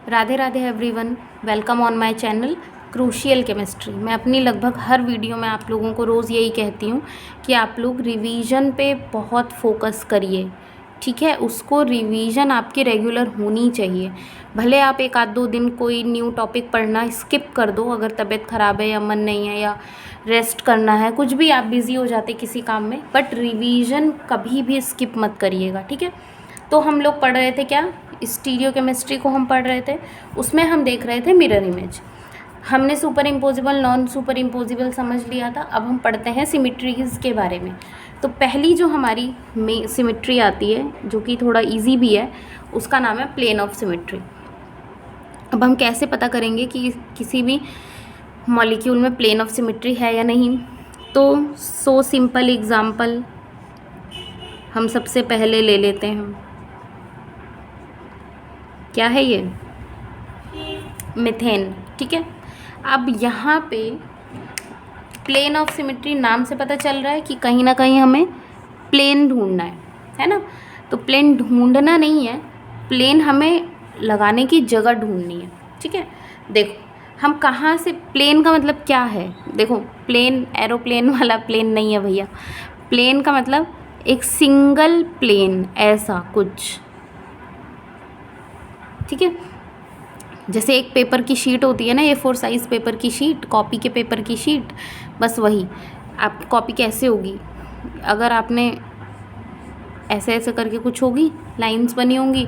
Radhe Radhe everyone, welcome on my channel crucial chemistry. मैं अपनी लगभग हर वीडियो में आप लोगों को रोज़ यही कहती हूँ कि आप लोग रिवीजन पे बहुत फोकस करिए, ठीक है। उसको रिवीजन आपकी रेगुलर होनी चाहिए। भले आप एक आध दो दिन कोई न्यू टॉपिक पढ़ना स्किप कर दो, अगर तबीयत ख़राब है या मन नहीं है या रेस्ट करना है, कुछ भी आप बिज़ी हो जाते किसी काम में, बट रिवीजन कभी भी स्किप मत करिएगा, ठीक है। तो हम लोग पढ़ रहे थे क्या, स्टीरियो केमिस्ट्री को हम पढ़ रहे थे। उसमें हम देख रहे थे मिरर इमेज। हमने super imposable non super imposable समझ लिया था। अब हम पढ़ते हैं सिमिट्रीज़ के बारे में। तो पहली जो हमारी सिमिट्री आती है, जो कि थोड़ा इजी भी है, उसका नाम है प्लेन ऑफ सिमिट्री। अब हम कैसे पता करेंगे कि किसी भी मॉलिक्यूल में प्लेन ऑफ सिमिट्री है या नहीं। तो सो सिंपल एग्जाम्पल हम सबसे पहले ले लेते हैं। क्या है ये? मीथेन, ठीक है। अब यहाँ पे प्लेन ऑफ सिमिट्री नाम से पता चल रहा है कि कहीं ना कहीं हमें प्लेन ढूंढना है ना। तो प्लेन ढूंढना नहीं है, प्लेन हमें लगाने की जगह ढूंढनी है, ठीक है। देखो हम कहाँ से, प्लेन का मतलब क्या है? देखो प्लेन एरोप्लेन वाला प्लेन नहीं है भैया। प्लेन का मतलब एक सिंगल प्लेन, ऐसा कुछ, ठीक है। जैसे एक पेपर की शीट होती है ना, A4 साइज़ पेपर की शीट, कॉपी के पेपर की शीट, बस वही। आप कॉपी कैसे होगी? अगर आपने ऐसे ऐसे करके कुछ होगी, लाइंस बनी होंगी,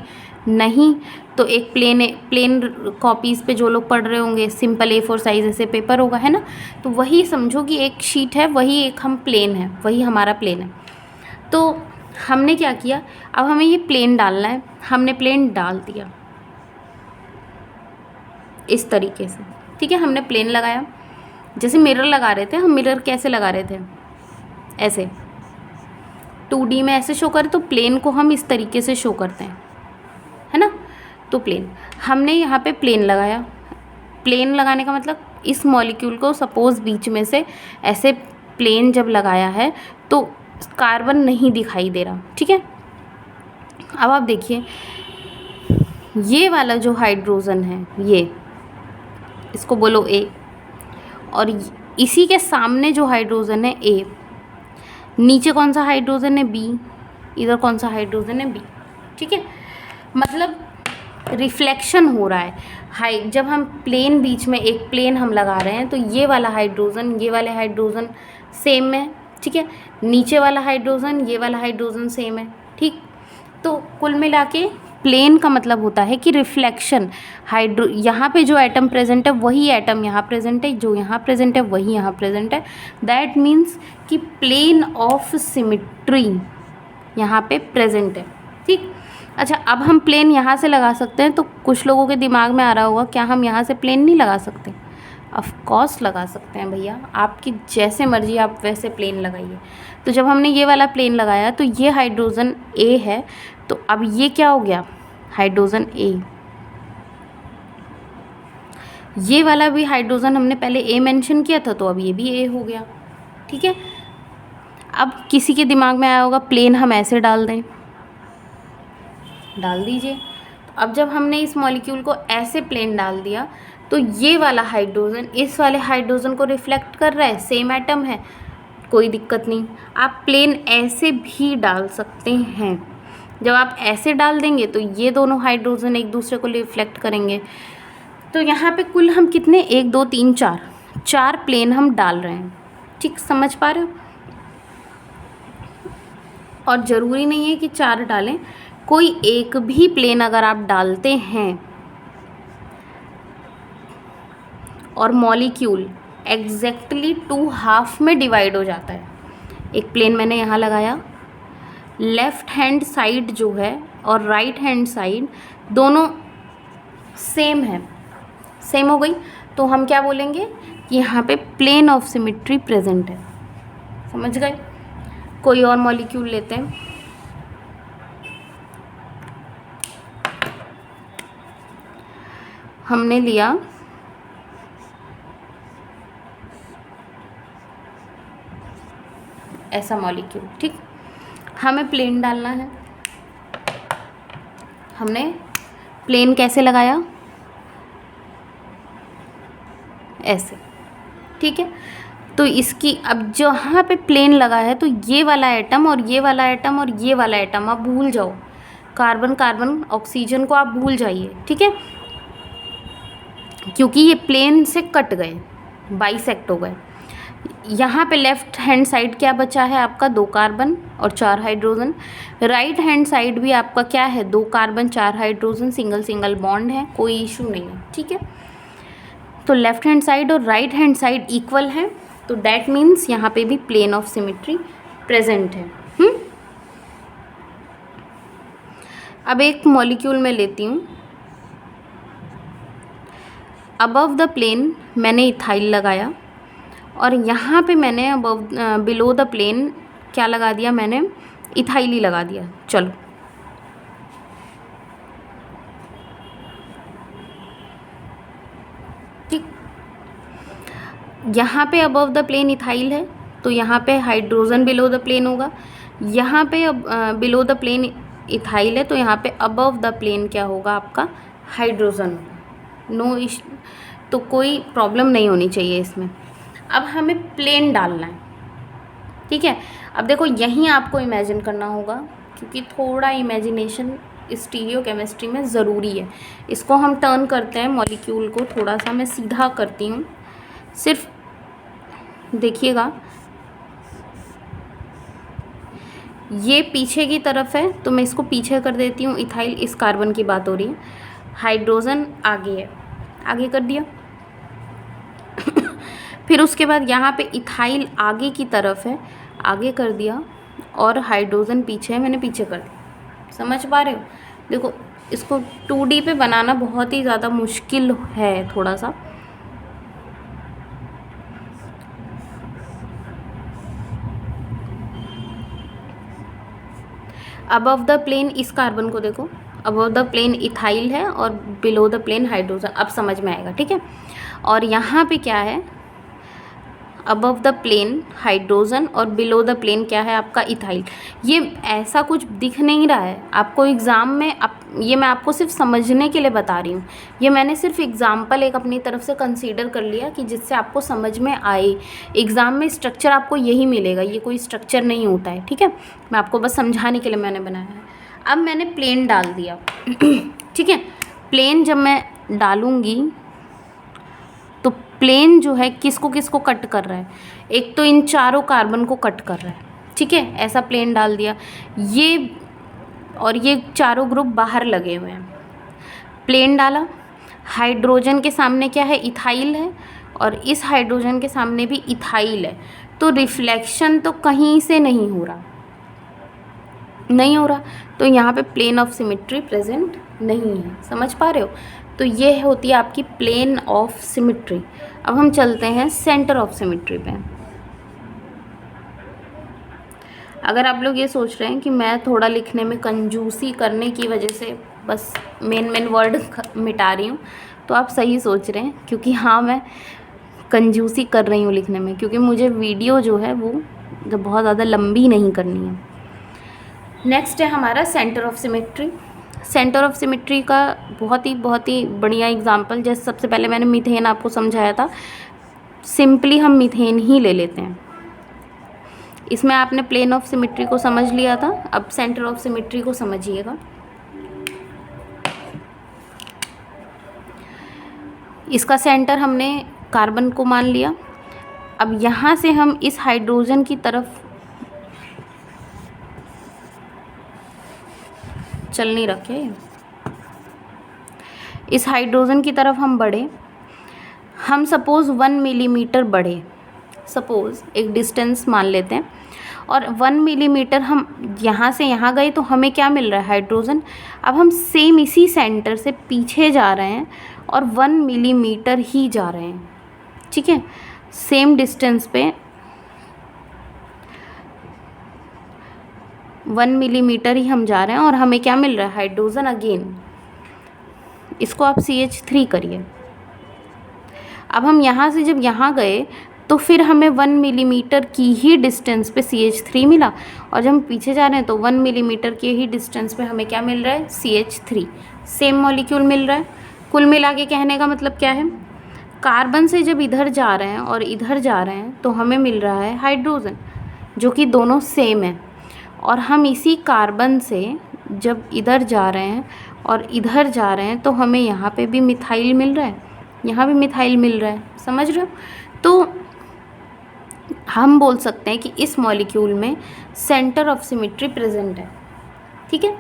नहीं तो एक प्लेन कॉपीज़ पे जो लोग पढ़ रहे होंगे, सिंपल A4 साइज़ ऐसे पेपर होगा, है ना। तो वही समझो कि एक शीट है, वही एक हम प्लेन है, वही हमारा प्लेन है। तो हमने क्या किया, अब हमें ये प्लेन डालना है। हमने प्लेन डाल दिया इस तरीके से, ठीक है। हमने प्लेन लगाया, जैसे मिरर लगा रहे थे हम। मिरर कैसे लगा रहे थे? ऐसे 2D में ऐसे शो करें, तो प्लेन को हम इस तरीके से शो करते हैं, है ना। तो प्लेन, हमने यहाँ पे प्लेन लगाया। प्लेन लगाने का मतलब इस मॉलिक्यूल को सपोज बीच में से ऐसे प्लेन जब लगाया है तो कार्बन नहीं दिखाई दे रहा, ठीक है। अब आप देखिए, ये वाला जो हाइड्रोजन है, ये इसको बोलो A, और इसी के सामने जो हाइड्रोजन है A, नीचे कौन सा हाइड्रोजन है B, इधर कौन सा हाइड्रोजन है B, ठीक है। मतलब रिफ्लेक्शन हो रहा है। जब हम प्लेन बीच में एक प्लेन हम लगा रहे हैं, तो ये वाला हाइड्रोजन, ये वाले हाइड्रोजन सेम है, ठीक है। नीचे वाला हाइड्रोजन, ये वाला हाइड्रोजन सेम है, ठीक। तो कुल मिला के प्लेन का मतलब होता है कि रिफ्लेक्शन। यहाँ पे जो एटम प्रेजेंट है वही एटम यहाँ प्रेजेंट है, जो यहाँ प्रेजेंट है वही यहाँ प्रेजेंट है। दैट मीन्स कि प्लेन ऑफ सिमिट्री यहाँ पे प्रेजेंट है, ठीक। अच्छा, अब हम प्लेन यहाँ से लगा सकते हैं। तो कुछ लोगों के दिमाग में आ रहा होगा, क्या हम यहाँ से प्लेन नहीं लगा सकते? ऑफ कोर्स लगा सकते हैं भैया, आपकी जैसे मर्जी आप वैसे प्लेन लगाइए। तो जब हमने ये वाला प्लेन लगाया, तो ये हाइड्रोजन A है, तो अब ये क्या हो गया? Hydrogen A। ये वाला भी हाइड्रोजन हमने पहले A मेंशन किया था, तो अब ये भी A हो गया, ठीक है। अब किसी के दिमाग में आया होगा प्लेन हम ऐसे डाल दें, डाल दीजिए। अब जब हमने इस मॉलिक्यूल को ऐसे प्लेन डाल दिया, तो ये वाला हाइड्रोजन इस वाले हाइड्रोजन को रिफ्लेक्ट कर रहा है, सेम एटम है, कोई दिक्कत नहीं। आप प्लेन ऐसे भी डाल सकते हैं। जब आप ऐसे डाल देंगे तो ये दोनों हाइड्रोजन एक दूसरे को रिफ्लेक्ट करेंगे। तो यहाँ पे कुल हम कितने, 1 2 3 4 प्लेन हम डाल रहे हैं, ठीक, समझ पा रहे हो। और ज़रूरी नहीं है कि 4 डालें, कोई एक भी प्लेन अगर आप डालते हैं और मॉलिक्यूल एग्जैक्टली 2 हाफ में डिवाइड हो जाता है। एक प्लेन मैंने यहाँ लगाया, लेफ़्ट हैंड साइड जो है और राइट हैंड साइड दोनों सेम है, सेम हो गई, तो हम क्या बोलेंगे कि यहाँ पे प्लेन ऑफ सिमिट्री प्रेजेंट है। समझ गए? कोई और मॉलिक्यूल लेते हैं। हमने लिया ऐसा मॉलिक्यूल, ठीक। हमें प्लेन डालना है। हमने प्लेन कैसे लगाया? ऐसे, ठीक है। तो इसकी अब जहाँ पे प्लेन लगा है तो ये वाला एटम और ये वाला एटम और ये वाला एटम आप भूल जाओ, कार्बन कार्बन ऑक्सीजन को आप भूल जाइए, ठीक है, क्योंकि ये प्लेन से कट गए, बाइसेक्ट हो गए। यहाँ पे लेफ्ट हैंड साइड क्या बचा है आपका, 2 कार्बन और 4 हाइड्रोजन। राइट हैंड साइड भी आपका क्या है, 2 carbon 4 hydrogen, single single bond है, कोई इशू नहीं है, ठीक है। तो लेफ्ट हैंड साइड और राइट हैंड साइड इक्वल है, तो दैट मीन्स यहाँ पे भी प्लेन ऑफ सिमेट्री प्रेजेंट है। अब एक मॉलिक्यूल में लेती हूँ, अबव द प्लेन मैंने इथाइल लगाया और यहाँ पे मैंने अबव बिलो द प्लेन क्या लगा दिया, मैंने इथाइल ही लगा दिया। चलो ठीक, यहाँ पे अबव द प्लेन इथाइल है तो यहाँ पे हाइड्रोजन बिलो द प्लेन होगा, यहाँ पे बिलो द प्लेन इथाइल है तो यहाँ पे अबव द प्लेन क्या होगा आपका, हाइड्रोजन। नो इश, तो कोई प्रॉब्लम नहीं होनी चाहिए इसमें। अब हमें प्लेन डालना है, ठीक है। अब देखो यहीं आपको इमेजिन करना होगा, क्योंकि थोड़ा इमेजिनेशन स्टीरियो केमिस्ट्री में ज़रूरी है। इसको हम टर्न करते हैं मॉलिक्यूल को, थोड़ा सा मैं सीधा करती हूँ, सिर्फ देखिएगा, ये पीछे की तरफ है तो मैं इसको पीछे कर देती हूँ। इथाइल, इस कार्बन की बात हो रही है, हाइड्रोजन आगे है, आगे कर दिया। फिर उसके बाद यहाँ पे इथाइल आगे की तरफ है, आगे कर दिया, और हाइड्रोजन पीछे है, मैंने पीछे कर दिया। समझ पा रहे हो? देखो इसको 2D पे बनाना बहुत ही ज़्यादा मुश्किल है थोड़ा सा। अबव द प्लेन इस कार्बन को देखो, अबव द प्लेन इथाइल है और बिलो द प्लेन हाइड्रोजन, अब समझ में आएगा, ठीक है। और यहाँ पे क्या है, अबव द प्लेन हाइड्रोजन और बिलो द प्लेन क्या है आपका, इथाइल। ये ऐसा कुछ दिख नहीं रहा है आपको एग्ज़ाम में, ये मैं आपको सिर्फ समझने के लिए बता रही हूँ। ये मैंने सिर्फ एग्जाम्पल एक अपनी तरफ से कंसीडर कर लिया कि जिससे आपको समझ में आए। एग्ज़ाम में स्ट्रक्चर आपको यही मिलेगा, ये कोई स्ट्रक्चर नहीं होता है, ठीक है। मैं आपको बस समझाने के लिए मैंने बनाया है। अब मैंने प्लेन डाल दिया, ठीक है। प्लेन जब मैं डालूँगी तो प्लेन जो है किसको किसको कट कर रहा है, एक तो इन चारों कार्बन को कट कर रहा है, ठीक है। ऐसा प्लेन डाल दिया, ये और ये चारों ग्रुप बाहर लगे हुए हैं। प्लेन डाला, हाइड्रोजन के सामने क्या है, इथाइल है, और इस हाइड्रोजन के सामने भी इथाइल है, तो रिफ्लेक्शन तो कहीं से नहीं हो रहा, नहीं हो रहा, तो यहाँ पे प्लेन ऑफ सिमेट्री प्रेजेंट नहीं है। समझ पा रहे हो? तो ये होती है आपकी प्लेन ऑफ सिमेट्री। अब हम चलते हैं सेंटर ऑफ सिमेट्री पे। अगर आप लोग ये सोच रहे हैं कि मैं थोड़ा लिखने में कंजूसी करने की वजह से बस मेन वर्ड मिटा रही हूँ, तो आप सही सोच रहे हैं, क्योंकि हाँ मैं कंजूसी कर रही हूँ लिखने में, क्योंकि मुझे वीडियो जो है वो बहुत ज़्यादा लंबी नहीं करनी है। नेक्स्ट है हमारा centre of symmetry. Centre of symmetry का बहुत ही बढ़िया एग्जांपल, जैसे सबसे पहले मैंने मीथेन आपको समझाया था, सिंपली हम मीथेन ही ले लेते हैं। इसमें आपने प्लेन ऑफ सिमेट्री को समझ लिया था, अब सेंटर ऑफ सिमेट्री को समझिएगा। इसका सेंटर हमने कार्बन को मान लिया। अब यहाँ से हम इस हाइड्रोजन की तरफ चल नहीं रखे, इस हाइड्रोजन की तरफ हम बढ़े, हम सपोज़ 1 मिलीमीटर बढ़े, सपोज़ एक डिस्टेंस मान लेते हैं, और 1 मिलीमीटर हम यहाँ से यहाँ गए तो हमें क्या मिल रहा है, हाइड्रोजन। अब हम सेम इसी सेंटर से पीछे जा रहे हैं और 1 मिलीमीटर ही जा रहे हैं, ठीक है। सेम डिस्टेंस पे 1 मिलीमीटर ही हम जा रहे हैं और हमें क्या मिल रहा है, हाइड्रोजन अगेन। इसको आप CH3 करिए। अब हम यहाँ से जब यहाँ गए तो फिर हमें 1 मिलीमीटर की ही डिस्टेंस पे CH3 मिला, और जब हम पीछे जा रहे हैं तो 1 मिलीमीटर के ही डिस्टेंस पे हमें क्या मिल रहा है, CH3। सेम मॉलिक्यूल मिल रहा है। कुल मिला के कहने का मतलब क्या है, कार्बन से जब इधर जा रहे हैं और इधर जा रहे हैं तो हमें मिल रहा है हाइड्रोजन, जो कि दोनों सेम है। और हम इसी कार्बन से जब इधर जा रहे हैं और इधर जा रहे हैं तो हमें यहाँ पे भी मिथाइल मिल रहा है, यहाँ भी मिथाइल मिल रहा है। समझ रहे हो? तो हम बोल सकते हैं कि इस मॉलिक्यूल में सेंटर ऑफ सिमेट्री प्रेजेंट है। ठीक है,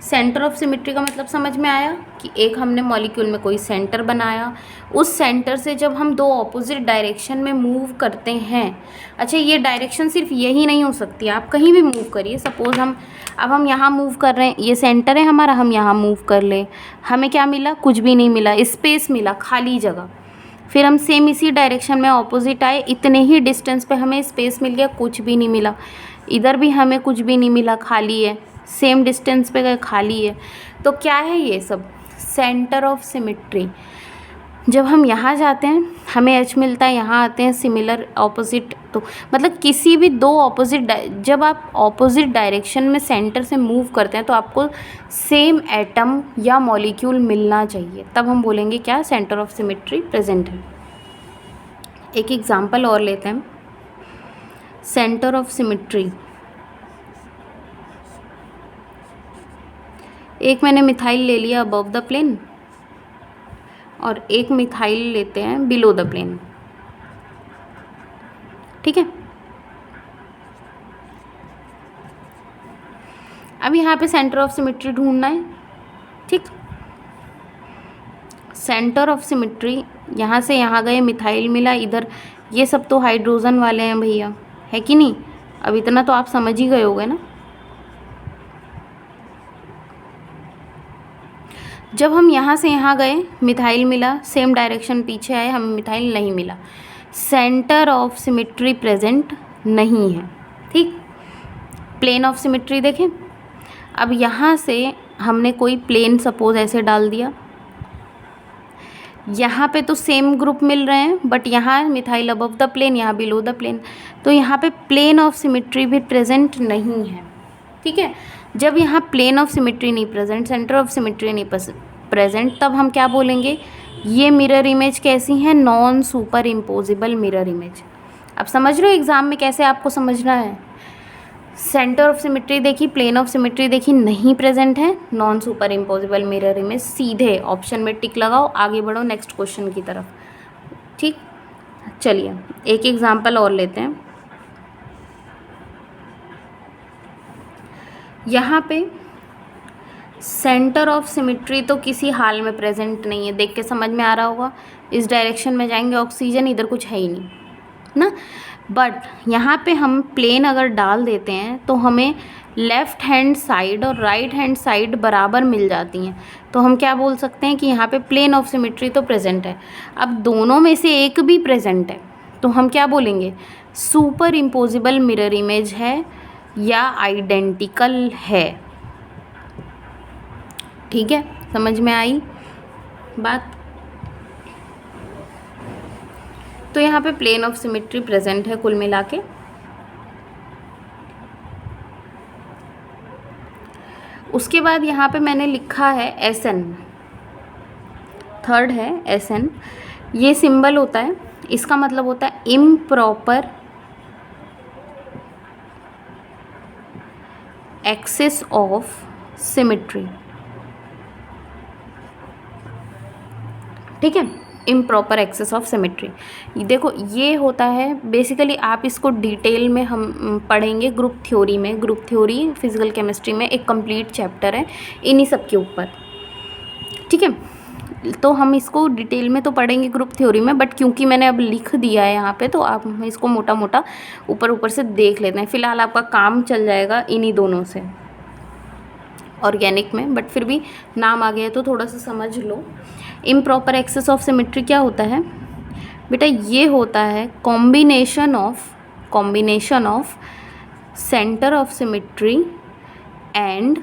सेंटर ऑफ सिमेट्री का मतलब समझ में आया कि एक हमने मॉलिक्यूल में कोई सेंटर बनाया, उस सेंटर से जब हम दो ऑपोजिट डायरेक्शन में मूव करते हैं। अच्छा, ये डायरेक्शन सिर्फ यही नहीं हो सकती, आप कहीं भी मूव करिए। सपोज हम यहाँ मूव कर रहे हैं, ये सेंटर है हमारा, हम यहाँ मूव कर ले, हमें क्या मिला? कुछ भी नहीं मिला, स्पेस मिला, खाली जगह। फिर हम सेम इसी डायरेक्शन में ऑपोजिट आए, इतने ही डिस्टेंस पे हमें स्पेस मिल गया, कुछ भी नहीं मिला। इधर भी हमें कुछ भी नहीं मिला, खाली है। सेम डिस्टेंस पे गए, खाली है। तो क्या है ये सब? Centre of symmetry. जब हम यहाँ जाते हैं हमें एच मिलता है, यहाँ आते हैं सिमिलर ऑपोजिट। तो मतलब किसी भी दो ऑपोजिट, जब आप ऑपोजिट डायरेक्शन में सेंटर से मूव करते हैं तो आपको सेम एटम या मॉलिक्यूल मिलना चाहिए, तब हम बोलेंगे क्या? सेंटर ऑफ सिमेट्री प्रेजेंट है। एक एग्जांपल और लेते हैं। सेंटर ऑफ सिमेट्री, एक मैंने मिथाइल ले लिया अबव द प्लेन और एक मिथाइल लेते हैं बिलो द प्लेन। ठीक है, अब यहाँ पे सेंटर ऑफ सिमेट्री ढूंढना है। ठीक, सेंटर ऑफ सिमेट्री, यहाँ से यहाँ गए, मिथाइल मिला, इधर ये सब तो हाइड्रोजन वाले हैं भैया, है कि नहीं? अब इतना तो आप समझ ही गए होगे ना। जब हम यहाँ से यहाँ गए, मिथाइल मिला, सेम डायरेक्शन पीछे आए, हमें मिथाइल नहीं मिला, सेंटर ऑफ सिमेट्री प्रेजेंट नहीं है। ठीक, प्लेन ऑफ सिमेट्री देखें। अब यहाँ से हमने कोई प्लेन सपोज ऐसे डाल दिया, यहाँ पे तो सेम ग्रुप मिल रहे हैं, बट यहाँ मिथाइल अबव द प्लेन, यहाँ बिलो द प्लेन, तो यहाँ पे प्लेन ऑफ सिमेट्री भी प्रेजेंट नहीं है। ठीक है, जब यहाँ प्लेन ऑफ सिमेट्री नहीं प्रेजेंट, सेंटर ऑफ सिमेट्री नहीं प्रेजेंट, तब हम क्या बोलेंगे? ये मिरर इमेज कैसी है? Non superimposable mirror image. अब समझ रहे हो एग्जाम में कैसे आपको समझना है? सेंटर ऑफ सिमेट्री देखी, प्लेन ऑफ सिमेट्री देखी, नहीं प्रेजेंट है, non superimposable mirror image. सीधे ऑप्शन में टिक लगाओ, आगे बढ़ो नेक्स्ट क्वेश्चन की तरफ। ठीक, चलिए एक एग्जाम्पल और लेते हैं। यहाँ पे सेंटर ऑफ सिमेट्री तो किसी हाल में प्रेजेंट नहीं है, देख के समझ में आ रहा होगा। इस डायरेक्शन में जाएंगे ऑक्सीजन, इधर कुछ है ही नहीं ना। बट यहाँ पे हम प्लेन अगर डाल देते हैं तो हमें लेफ़्ट हैंड साइड और राइट हैंड साइड बराबर मिल जाती हैं, तो हम क्या बोल सकते हैं कि यहाँ पे प्लेन ऑफ सिमेट्री तो प्रेजेंट है। अब दोनों में से एक भी प्रेजेंट है तो हम क्या बोलेंगे? सुपर इम्पोजिबल मिरर इमेज है या आइडेंटिकल है। ठीक है, समझ में आई बात? तो यहाँ पे प्लेन ऑफ सिमेट्री प्रेजेंट है कुल मिला के। उसके बाद यहाँ पे मैंने लिखा है SN, थर्ड है SN। ये सिंबल होता है, इसका मतलब होता है इम्प्रॉपर एक्सिस ऑफ सिमेट्री। ठीक है, इम्प्रॉपर एक्सिस ऑफ सिमेट्री। देखो ये होता है बेसिकली, आप इसको डिटेल में हम पढ़ेंगे ग्रुप थ्योरी में। ग्रुप थ्योरी फिजिकल केमिस्ट्री में एक कंप्लीट चैप्टर है इन्हीं सब के ऊपर। ठीक है, तो हम इसको डिटेल में तो पढ़ेंगे ग्रुप थ्योरी में, बट क्योंकि मैंने अब लिख दिया है यहाँ पे तो आप इसको मोटा मोटा ऊपर ऊपर से देख लेते हैं। फ़िलहाल आपका काम चल जाएगा इन्हीं दोनों से, ऑर्गेनिक में, बट फिर भी नाम आ गया तो थोड़ा सा समझ लो। इम्प्रॉपर एक्सिस ऑफ सिमेट्री क्या होता है बेटा? ये होता है combination of centre of symmetry and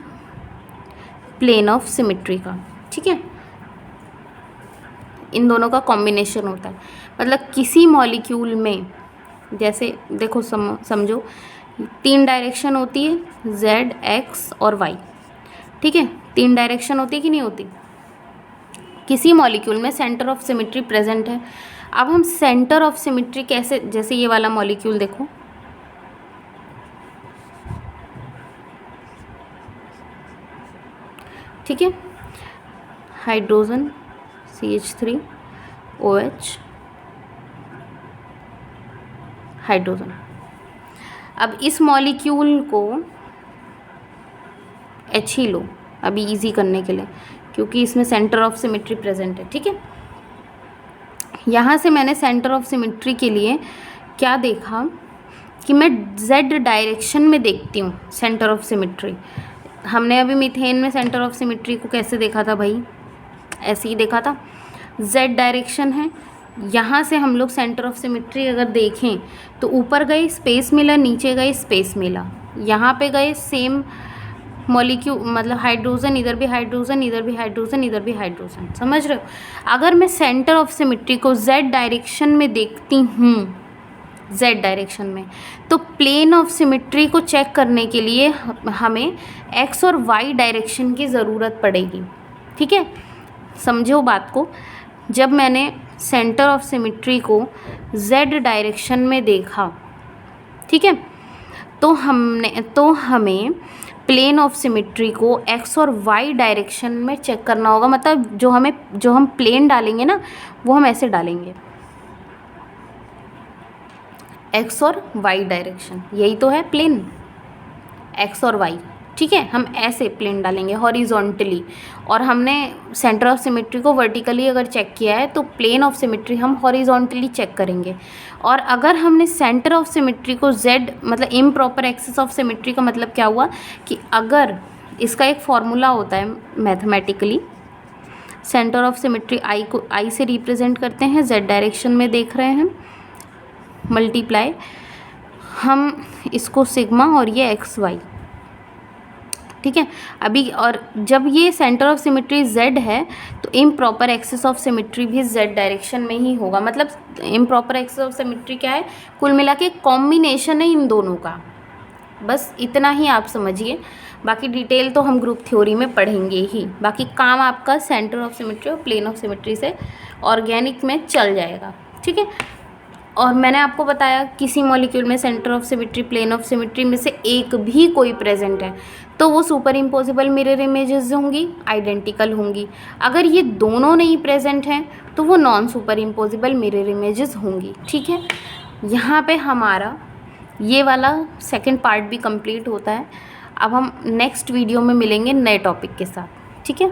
plane of symmetry का। ठीक है, इन दोनों का कॉम्बिनेशन होता है। मतलब किसी मॉलिक्यूल में, जैसे देखो समझो 3 डायरेक्शन होती है, Z, X और Y। ठीक है, 3 डायरेक्शन होती है कि नहीं होती? किसी मॉलिक्यूल में सेंटर ऑफ सिमेट्री प्रेजेंट है। अब हम सेंटर ऑफ सिमेट्री कैसे, जैसे ये वाला मॉलिक्यूल देखो, ठीक है, हाइड्रोजन CH3OH हाइड्रोजन। अब इस मॉलिक्यूल को H ही लो अभी इजी करने के लिए, क्योंकि इसमें सेंटर ऑफ सिमेट्री प्रेजेंट है, ठीक है। यहाँ से मैंने सेंटर ऑफ सिमेट्री के लिए क्या देखा कि मैं Z डायरेक्शन में देखती हूँ सेंटर ऑफ सिमेट्री। हमने अभी मीथेन में सेंटर ऑफ सिमेट्री को कैसे देखा था भाई, ऐसे ही देखा था, Z डायरेक्शन है। यहाँ से हम लोग सेंटर ऑफ सिमेट्री अगर देखें तो ऊपर गए स्पेस मिला, नीचे गए स्पेस मिला, यहाँ पे गए सेम मॉलिक्यूल, मतलब हाइड्रोजन, इधर भी हाइड्रोजन, इधर भी हाइड्रोजन, इधर भी हाइड्रोजन, समझ रहे हो। अगर मैं सेंटर ऑफ सिमेट्री को Z डायरेक्शन में देखती हूँ, Z डायरेक्शन में, तो प्लेन ऑफ सिमेट्री को चेक करने के लिए हमें X और Y डायरेक्शन की ज़रूरत पड़ेगी, ठीक है। समझो बात को, जब मैंने सेंटर ऑफ सिमेट्री को Z डायरेक्शन में देखा, ठीक है, तो हमें प्लेन ऑफ सिमेट्री को X और Y डायरेक्शन में चेक करना होगा। मतलब जो हम प्लेन डालेंगे ना, वो हम ऐसे डालेंगे, X और Y डायरेक्शन, यही तो है प्लेन, X और Y, ठीक है। हम ऐसे प्लेन डालेंगे हॉरिजॉन्टली, और हमने सेंटर ऑफ सिमेट्री को वर्टिकली अगर चेक किया है तो प्लेन ऑफ सिमेट्री हम हॉरिजॉन्टली चेक करेंगे। और अगर हमने सेंटर ऑफ सिमेट्री को Z, मतलब इम्प्रॉपर एक्सिस ऑफ सिमेट्री का मतलब क्या हुआ कि अगर इसका एक फॉर्मूला होता है mathematically, centre of symmetry I से रिप्रेजेंट करते हैं, Z डायरेक्शन में देख रहे हैं, मल्टीप्लाई हम इसको सिग्मा और ये XY, ठीक है। अभी और जब ये सेंटर ऑफ सिमेट्री Z है तो इम्प्रॉपर एक्सिस ऑफ सिमेट्री भी Z डायरेक्शन में ही होगा। मतलब इम्प्रॉपर एक्सिस ऑफ सिमेट्री क्या है, कुल मिला के कॉम्बिनेशन है इन दोनों का, बस इतना ही आप समझिए। बाकी डिटेल तो हम ग्रुप थ्योरी में पढ़ेंगे ही, बाकी काम आपका सेंटर ऑफ सिमेट्री और प्लेन ऑफ सिमेट्री से ऑर्गेनिक में चल जाएगा, ठीक है। और मैंने आपको बताया किसी मॉलिक्यूल में centre of symmetry, plane of symmetry में से एक भी कोई प्रेजेंट है तो वो सुपर इम्पोजिबल मिरर इमेजेस होंगी, आइडेंटिकल होंगी। अगर ये दोनों नहीं प्रेजेंट हैं तो वो non superimposable mirror images होंगी, ठीक है। यहाँ पे हमारा ये वाला सेकंड पार्ट भी कंप्लीट होता है। अब हम नेक्स्ट वीडियो में मिलेंगे नए टॉपिक के साथ, ठीक है।